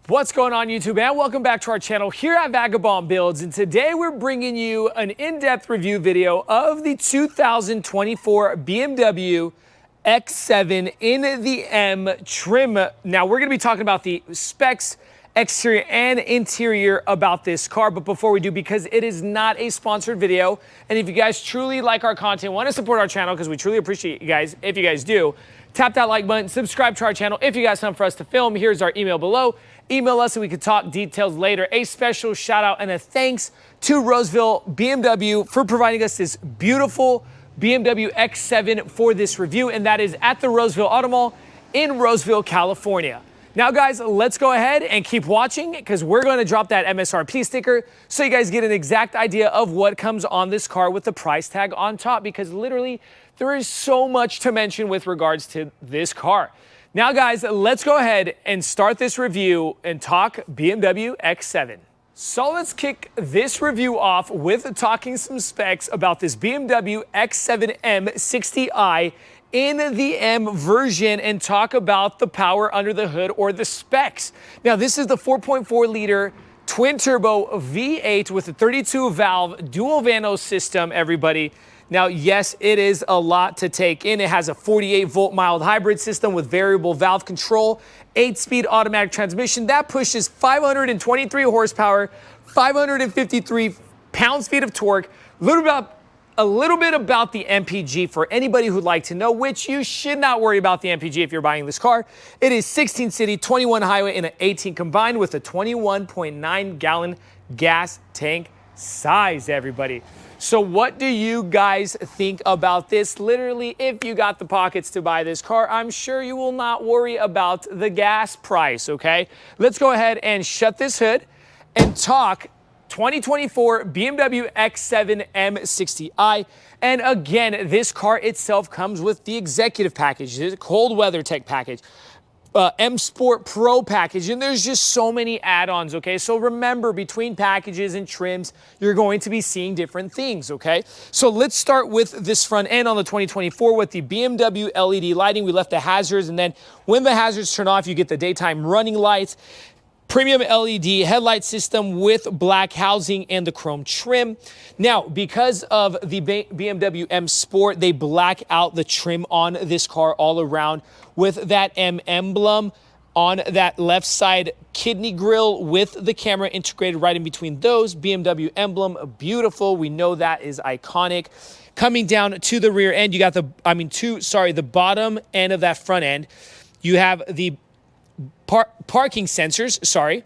What's going on YouTube, and welcome back to our channel here at Vagabond Builds, and today we're bringing you an in-depth review video of the 2024 BMW X7 in the M trim. Now we're going to be talking about the specs, exterior and interior about this car, but before we do, because it is not a sponsored video, and if you guys truly like our content, want to support our channel, because we truly appreciate you guys, if you guys do, tap that like button, subscribe to our channel. If you guys have something for us to film, here's our email below. Email us so we can talk details later. A special shout out and a thanks to Roseville BMW for providing us this beautiful BMW X7 for this review, and that is at the Roseville Auto Mall in Roseville, California. Now guys, let's go ahead and keep watching because we're going to drop that MSRP sticker so you guys get an exact idea of what comes on this car with the price tag on top, because literally there is so much to mention with regards to this car. Now guys, let's go ahead and start this review and talk BMW X7. So let's kick this review off with talking some specs about this BMW X7 M60i in the M version and talk about the power under the hood or the specs. Now this is the 4.4 liter twin turbo V8 with a 32 valve dual Vano system, everybody. Now, yes, it is a lot to take in. It has a 48-volt mild hybrid system with variable valve control, 8-speed automatic transmission that pushes 523 horsepower, 553 pounds-feet of torque. A little bit about the MPG for anybody who'd like to know, which you should not worry about the MPG if you're buying this car. It is 16 city, 21 highway, and an 18 combined with a 21.9 gallon gas tank size, everybody. So what do you guys think about this? Literally, if you got the pockets to buy this car, I'm sure you will not worry about the gas price, okay? Let's go ahead and shut this hood and talk 2024 BMW X7 M60i. And again, this car itself comes with the executive package, the cold weather tech package, M Sport Pro package, and there's just so many add-ons, okay? So remember, between packages and trims, you're going to be seeing different things, okay? So let's start with this front end on the 2024 with the BMW LED lighting. We left the hazards, and then when the hazards turn off, you get the daytime running lights. Premium LED headlight system with black housing and the chrome trim. Now, because of the BMW M Sport, they black out the trim on this car all around with that M emblem on that left side kidney grille with the camera integrated right in between those. BMW emblem, beautiful. We know that is iconic. Coming down to the rear end, you got the bottom end of that front end. You have the parking sensors,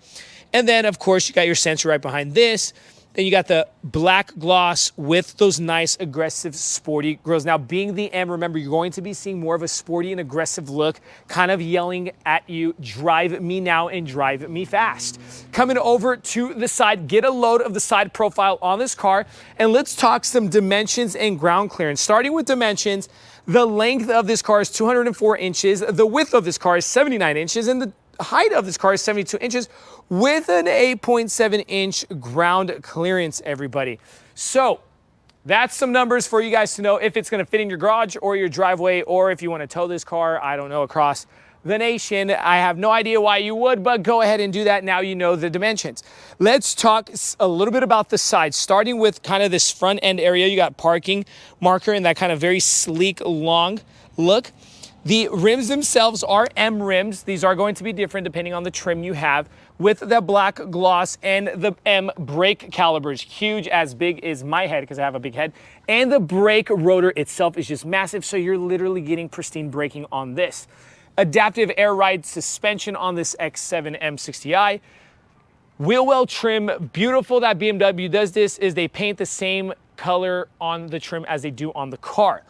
and then of course you got your sensor right behind this. Then you got the black gloss with those nice aggressive sporty grills. Now, being the M, remember, you're going to be seeing more of a sporty and aggressive look, kind of yelling at you, drive me now and drive me fast. Coming over to the side, get a load of the side profile on this car, and let's talk some dimensions and ground clearance. Starting with dimensions, the length of this car is 204 inches, the width of this car is 79 inches, and the height of this car is 72 inches with an 8.7-inch ground clearance, everybody. So that's some numbers for you guys to know if it's going to fit in your garage or your driveway, or if you want to tow this car, I don't know, across the nation. I have no idea why you would, but go ahead and do that. Now you know the dimensions. Let's talk a little bit about the sides, starting with kind of this front end area. You got parking marker and that kind of very sleek, long look. The rims themselves are M rims. These are going to be different depending on the trim you have, with the black gloss and the M brake calipers, huge, as big as my head because I have a big head. And the brake rotor itself is just massive, so you're literally getting pristine braking on this. Adaptive air ride suspension on this X7 M60i. Wheel well trim, beautiful that BMW does this, is they paint the same color on the trim as they do on the car.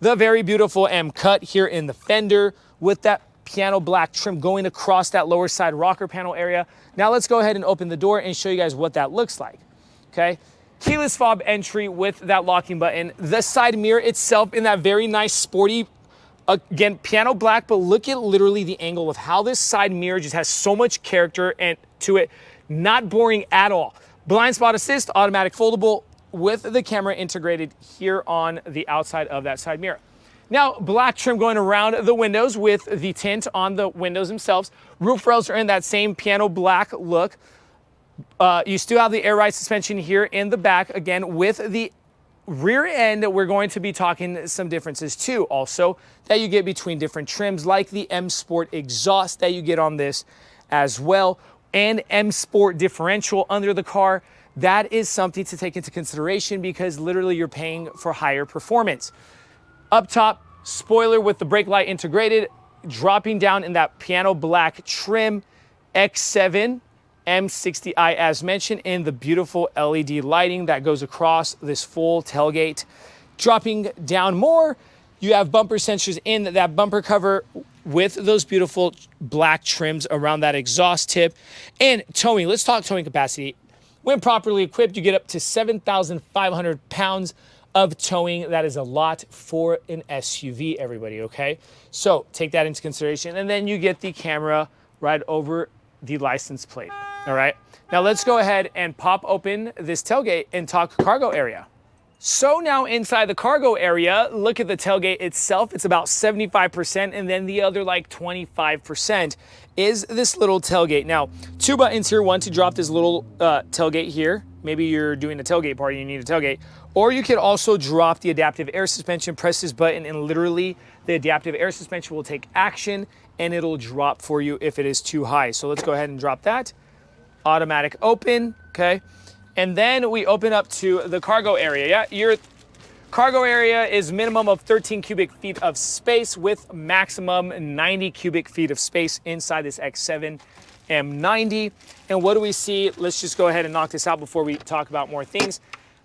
The very beautiful M cut here in the fender with that piano black trim going across that lower side rocker panel area. Now let's go ahead and open the door and show you guys what that looks like, okay? Keyless fob entry with that locking button. The side mirror itself in that very nice sporty, again, piano black, but look at literally the angle of how this side mirror just has so much character and to it. Not boring at all. Blind spot assist, automatic foldable, with the camera integrated here on the outside of that side mirror. Now, black trim going around the windows with the tint on the windows themselves. Roof rails are in that same piano black look. You still have the air ride suspension here in the back. Again, with the rear end, we're going to be talking some differences too. Also, that you get between different trims, like the M Sport exhaust that you get on this as well, and M Sport differential under the car. That is something to take into consideration because literally you're paying for higher performance. Up top, spoiler with the brake light integrated, dropping down in that piano black trim, X7 M60i as mentioned, in the beautiful LED lighting that goes across this full tailgate. Dropping down more, you have bumper sensors in that bumper cover with those beautiful black trims around that exhaust tip. And towing, let's talk towing capacity. When properly equipped, you get up to 7,500 pounds of towing. That is a lot for an SUV, everybody, okay? So take that into consideration. And then you get the camera right over the license plate, all right? Now let's go ahead and pop open this tailgate and talk cargo area. So now inside the cargo area, look at the tailgate itself. It's about 75%, and then the other like 25% is this little tailgate. Now, two buttons here, one to drop this little tailgate here. Maybe you're doing a tailgate party and you need a tailgate. Or you could also drop the adaptive air suspension, press this button, and literally the adaptive air suspension will take action and it'll drop for you if it is too high. So let's go ahead and drop that. Automatic open, okay? And then we open up to the cargo area. Yeah, your cargo area is minimum of 13 cubic feet of space with maximum 90 cubic feet of space inside this X7 M90. And what do we see? Let's just go ahead and knock this out before we talk about more things.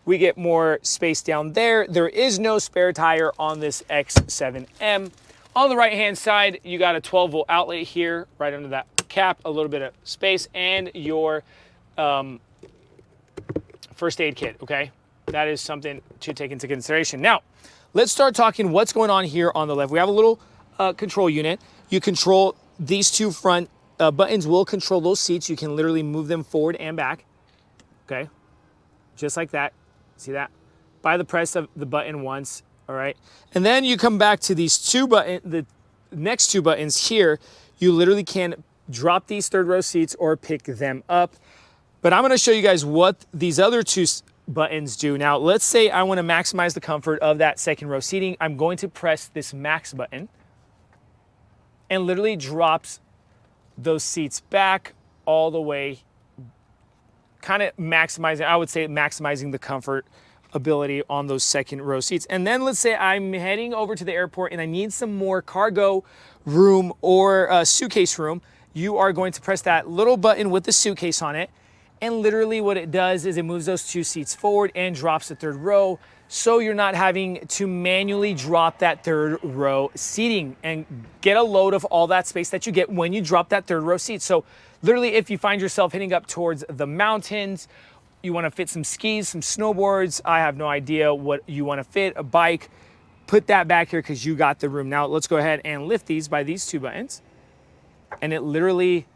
We get more space down there. There is no spare tire on this X7M. On the right-hand side, you got a 12-volt outlet here, right under that cap, a little bit of space, and your first aid kit, okay? That is something to take into consideration. Now, let's start talking what's going on here on the left. We have a little control unit. You control these two front buttons will control those seats. You can literally move them forward and back, okay? Just like that. See that? By the press of the button once, all right? And then you come back to these two buttons, the next two buttons here. You literally can drop these third row seats or pick them up. But I'm gonna show you guys what these other two buttons do. Now, let's say I wanna maximize the comfort of that second row seating. I'm going to press this max button and literally drops those seats back all the way, kind of maximizing, I would say maximizing the comfort ability on those second row seats. And then let's say I'm heading over to the airport and I need some more cargo room or suitcase room. You are going to press that little button with the suitcase on it. And literally what it does is it moves those two seats forward and drops the third row. So you're not having to manually drop that third row seating and get a load of all that space that you get when you drop that third row seat. So literally if you find yourself heading up towards the mountains, you want to fit some skis, some snowboards, I have no idea what you want to fit, a bike, put that back here because you got the room. Now let's go ahead and lift these by these two buttons. And it literally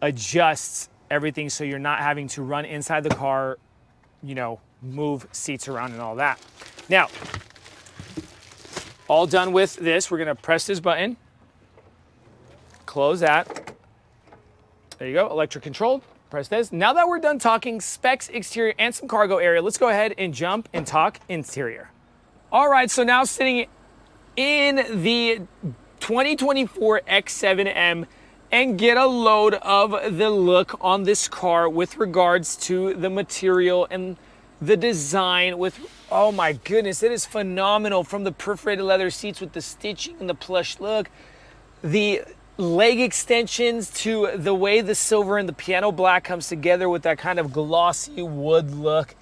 adjusts everything so you're not having to run inside the car, you know, move seats around and all that. Now, all done with this, we're gonna press this button, close that. There you go, electric controlled, press this. Now that we're done talking specs, exterior, and some cargo area, let's go ahead and jump and talk interior. All right, so now sitting in the 2024 X7M, and get a load of the look on this car with regards to the material and the design with, oh my goodness, it is phenomenal. From the perforated leather seats with the stitching and the plush look, the leg extensions to the way the silver and the piano black comes together with that kind of glossy wood look,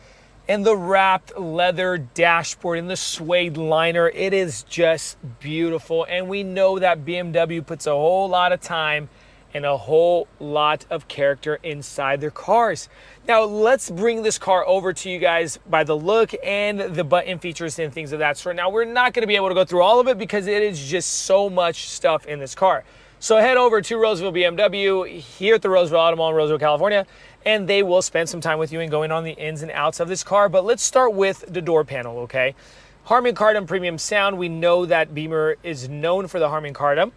and the wrapped leather dashboard and the suede liner. It is just beautiful. And we know that BMW puts a whole lot of time and a whole lot of character inside their cars. Now let's bring this car over to you guys by the look and the button features and things of that sort. Now we're not gonna be able to go through all of it because it is just so much stuff in this car. So head over to Roseville BMW here at the Roseville Auto Mall in Roseville, California, and they will spend some time with you and going on the ins and outs of this car. But let's start with the door panel, okay? Harman Kardon premium sound. We know that Beamer is known for the Harman Kardon.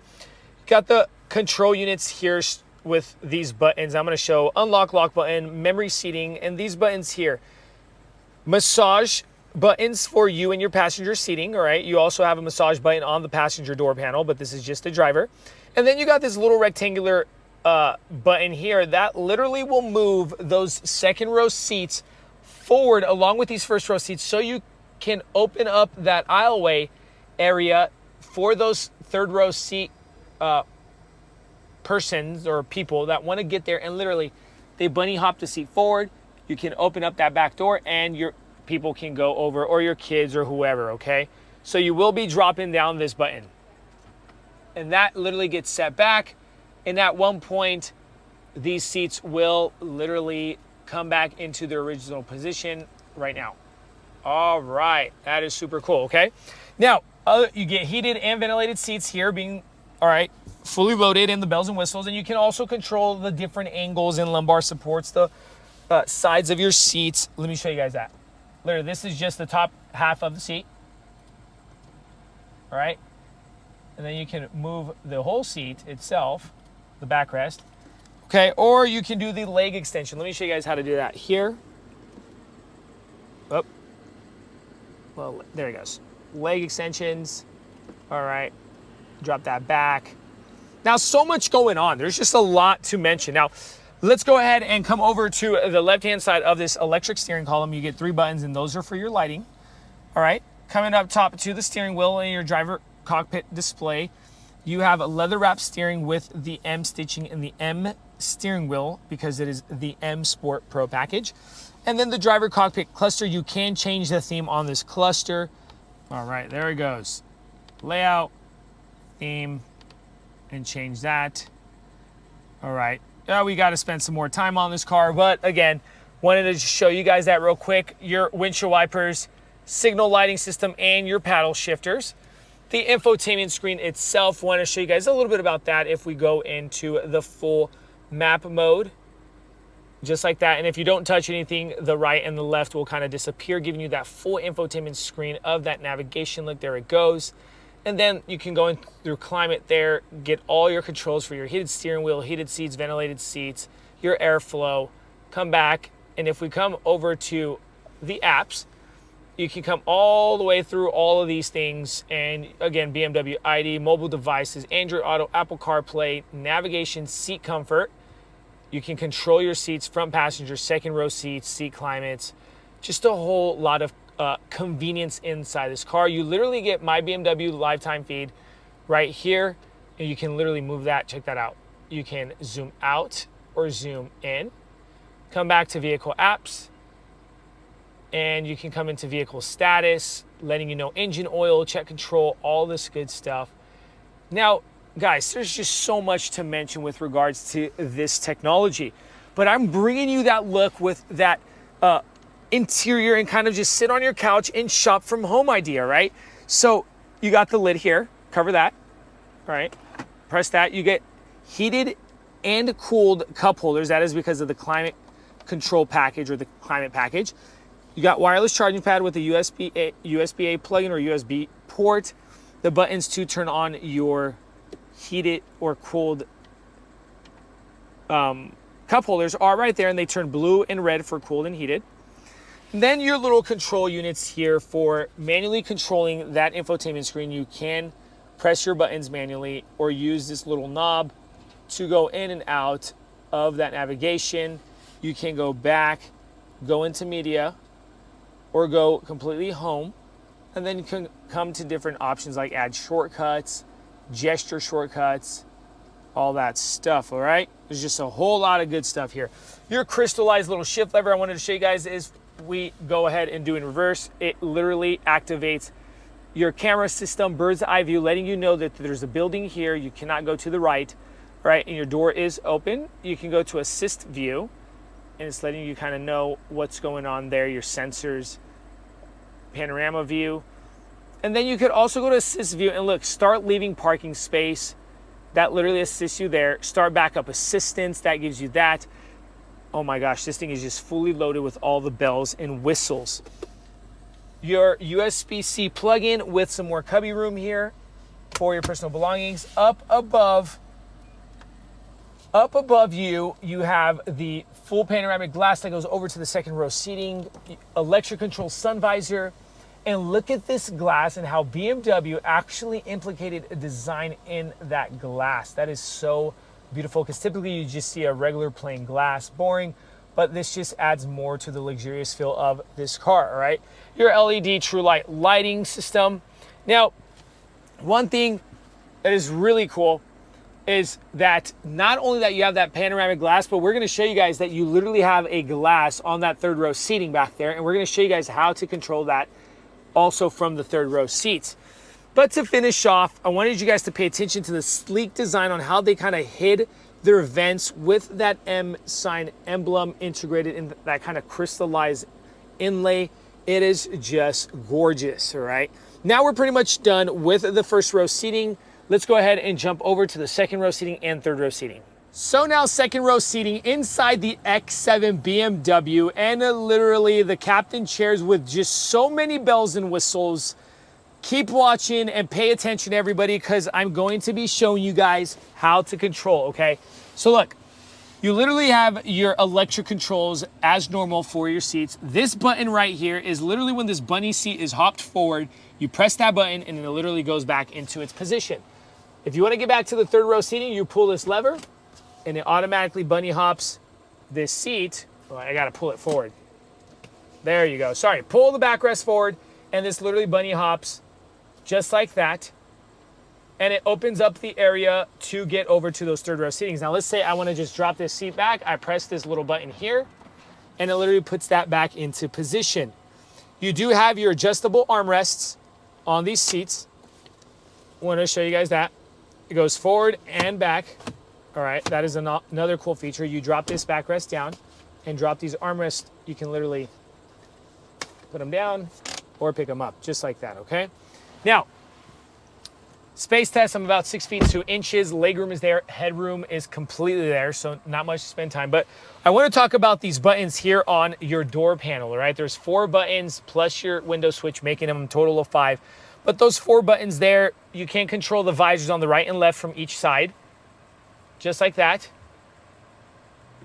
Got the control units here with these buttons. I'm going to show unlock, lock button, memory seating, and these buttons here. Massage buttons for you and your passenger seating, all right? You also have a massage button on the passenger door panel, but this is just the driver. And then you got this little rectangular button here that literally will move those second row seats forward along with these first row seats, so you can open up that aisleway area for those third row seat persons or people that want to get there, and literally they bunny hop the seat forward. You can open up that back door and your people can go over, or your kids or whoever, okay? So you will be dropping down this button. And that literally gets set back. And at one point, these seats will literally come back into their original position right now. All right, that is super cool, okay? Now, you get heated and ventilated seats here being, all right, fully loaded in the bells and whistles. And you can also control the different angles and lumbar supports, the sides of your seats. Let me show you guys that. Literally, this is just the top half of the seat. All right. And then you can move the whole seat itself, the backrest. Okay, or you can do the leg extension. Let me show you guys how to do that here. Oh, well, there it goes. Leg extensions. All right, drop that back. Now, so much going on. There's just a lot to mention. Now, let's go ahead and come over to the left-hand side of this electric steering column. You get 3 buttons, and those are for your lighting. All right, coming up top to the steering wheel and your driver cockpit display, you have a leather-wrapped steering with the M stitching in the M steering wheel because it is the M Sport Pro package. And then the driver cockpit cluster, you can change the theme on this cluster. All right, there it goes. Layout, theme, and change that. All right, we got to spend some more time on this car, but again, wanted to just show you guys that real quick. Your windshield wipers, signal lighting system, and your paddle shifters. The infotainment screen itself, want to show you guys a little bit about that if we go into the full map mode, just like that. And if you don't touch anything, the right and the left will kind of disappear, giving you that full infotainment screen of that navigation. Look, there it goes. And then you can go in through climate there, get all your controls for your heated steering wheel, heated seats, ventilated seats, your airflow. Come back, and if we come over to the apps, you can come all the way through all of these things. And again, BMW ID, mobile devices, Android Auto, Apple CarPlay, navigation, seat comfort. You can control your seats, front passenger, second row seats, seat climates, just a whole lot of convenience inside this car. You literally get My BMW lifetime feed right here, and you can literally move that. Check that out. You can zoom out or zoom in. Come back to vehicle apps, and you can come into vehicle status, letting you know engine oil, check control, all this good stuff. Now, guys, there's just so much to mention with regards to this technology, but I'm bringing you that look with that interior and kind of just sit on your couch and shop from home idea, right? So you got the lid here, cover that, all right? Press that, you get heated and cooled cup holders. That is because of the climate control package or the climate package. You got wireless charging pad with a USB-A plug-in or USB port. The buttons to turn on your heated or cooled cup holders are right there, and they turn blue and red for cooled and heated. And then your little control units here for manually controlling that infotainment screen. You can press your buttons manually or use this little knob to go in and out of that navigation. You can go back, go into media, or go completely home. And then you can come to different options like add shortcuts, gesture shortcuts, all that stuff, all right? There's just a whole lot of good stuff here. Your crystallized little shift lever I wanted to show you guys is we go ahead and do in reverse. It literally activates your camera system, bird's eye view, letting you know that there's a building here. You cannot go to the right, right? And your door is open. You can go to assist view, and it's letting you kind of know what's going on there, your sensors, panorama view. And then you could also go to assist view and look, start leaving parking space. That literally assists you there. Start backup assistance, that gives you that. Oh my gosh, this thing is just fully loaded with all the bells and whistles. your USB-C plug-in with some more cubby room here for your personal belongings. Up above you, you have the full panoramic glass that goes over to the second row seating, electric control sun visor, and look at this glass and how BMW actually implicated a design in that glass. That is so beautiful, because typically you just see a regular plain glass, boring, but this just adds more to the luxurious feel of this car, all right? Your LED true light lighting system. Now, one thing that is really cool is that not only that you have that panoramic glass, but we're gonna show you guys that you literally have a glass on that third row seating back there, and we're gonna show you guys how to control that also from the third row seats. But to finish off, I wanted you guys to pay attention to the sleek design on how they kind of hid their vents with that M sign emblem integrated in that kind of crystallized inlay. It is just gorgeous, all right? Now we're pretty much done with the first row seating. Let's go ahead and jump over to the second row seating and third row seating. So now second row seating inside the X7 BMW, and literally the captain chairs with just so many bells and whistles. Keep watching and pay attention, everybody, because I'm going to be showing you guys how to control, okay? So look, you literally have your electric controls as normal for your seats. This button right here is literally when this bunny seat is hopped forward, you press that button and it literally goes back into its position. If you want to get back to the third row seating, you pull this lever and it automatically bunny hops this seat. Oh, I got to pull it forward. There you go. Sorry, pull the backrest forward and this literally bunny hops just like that. And it opens up the area to get over to those third row seatings. Now let's say I want to just drop this seat back. I press this little button here and it literally puts that back into position. You do have your adjustable armrests on these seats. I want to show you guys that. It goes forward and back. All right, that is another cool feature. You drop this backrest down and drop these armrests. You can literally put them down or pick them up just like that, okay? Now, space test, I'm about 6 feet 2 inches. Legroom is there, headroom is completely there, so not much to spend time. But I want to talk about these buttons here on your door panel, all right? There's 4 buttons plus your window switch, making them a total of 5. But those 4 buttons there, you can control the visors on the right and left from each side, just like that.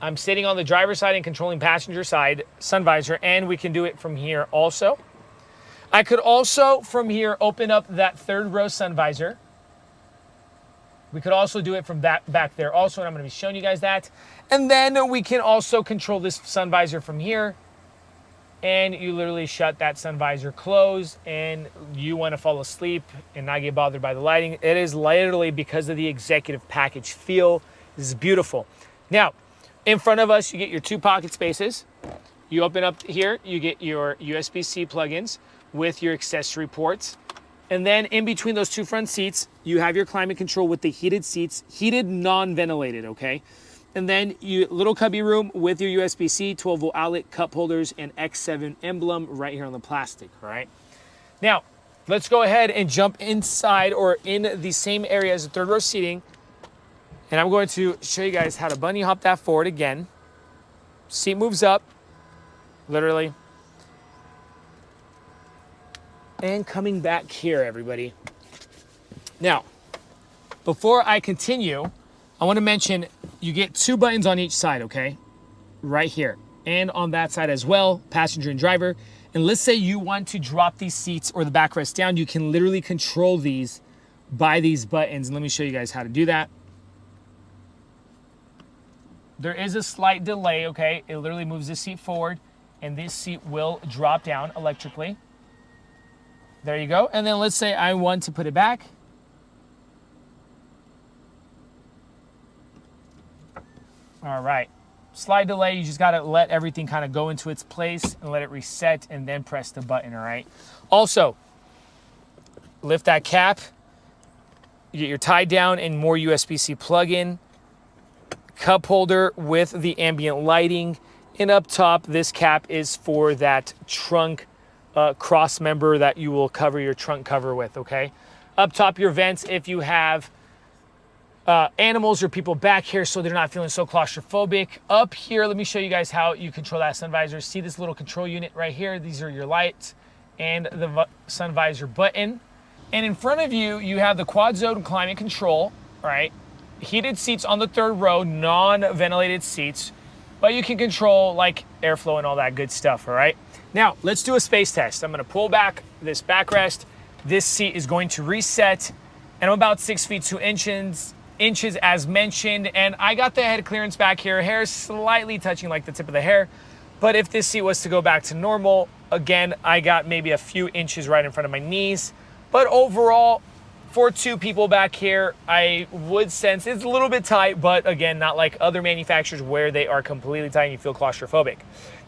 I'm sitting on the driver's side and controlling passenger side sun visor, and we can do it from here also. I could also, from here, open up that third row sun visor. We could also do it from that back there also, and I'm going to be showing you guys that. And then we can also control this sun visor from here. And you literally shut that sun visor closed, and you want to fall asleep and not get bothered by the lighting. It is literally because of the executive package feel. This is beautiful. Now, in front of us, you get your 2 pocket spaces. You open up here, you get your USB-C plugins with your accessory ports. And then in between those 2 front seats, you have your climate control with the heated seats, heated, non-ventilated, okay? And then you little cubby room with your USB-C, 12-volt outlet, cup holders, and X7 emblem right here on the plastic, all right? Now, let's go ahead and jump inside or in the same area as the third row seating. And I'm going to show you guys how to bunny hop that forward again. Seat moves up, literally. And coming back here, everybody. Now, before I continue, I want to mention you get 2 buttons on each side, okay? Right here. And on that side as well, passenger and driver. And let's say you want to drop these seats or the backrest down, you can literally control these by these buttons. And let me show you guys how to do that. There is a slight delay, okay? It literally moves this seat forward, and this seat will drop down electrically. There you go. And then let's say I want to put it back. All right. Slight delay, you just got to let everything kind of go into its place and let it reset and then press the button, all right? Also, lift that cap. You get your tie down and more USB-C plug-in. Cup holder with the ambient lighting. And up top, this cap is for that trunk cross member that you will cover your trunk cover with, okay? Up top, your vents if you have animals or people back here so they're not feeling so claustrophobic. Up here, let me show you guys how you control that sun visor. See this little control unit right here? These are your lights. and the sun visor button. And in front of you, you have the quad zone climate control, all right? Heated seats on the third row, non-ventilated seats, but you can control like airflow and all that good stuff, all right? Now, let's do a space test. I'm gonna pull back this backrest. This seat is going to reset, and I'm about 6 feet 2 inches as mentioned, and I got the head clearance back here. Hair is slightly touching like the tip of the hair, but if this seat was to go back to normal, again, I got maybe a few inches right in front of my knees. But overall, for 2 people back here, I would sense it's a little bit tight, but again, not like other manufacturers where they are completely tight and you feel claustrophobic.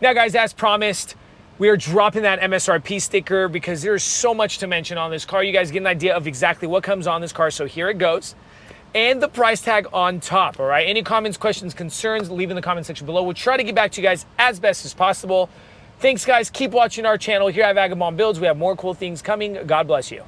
Now guys, as promised, we are dropping that MSRP sticker because there's so much to mention on this car. You guys get an idea of exactly what comes on this car, so here it goes. And the price tag on top, all right? Any comments, questions, concerns, leave in the comment section below. We'll try to get back to you guys as best as possible. Thanks, guys. Keep watching our channel here at Vagabond Builds. We have more cool things coming. God bless you.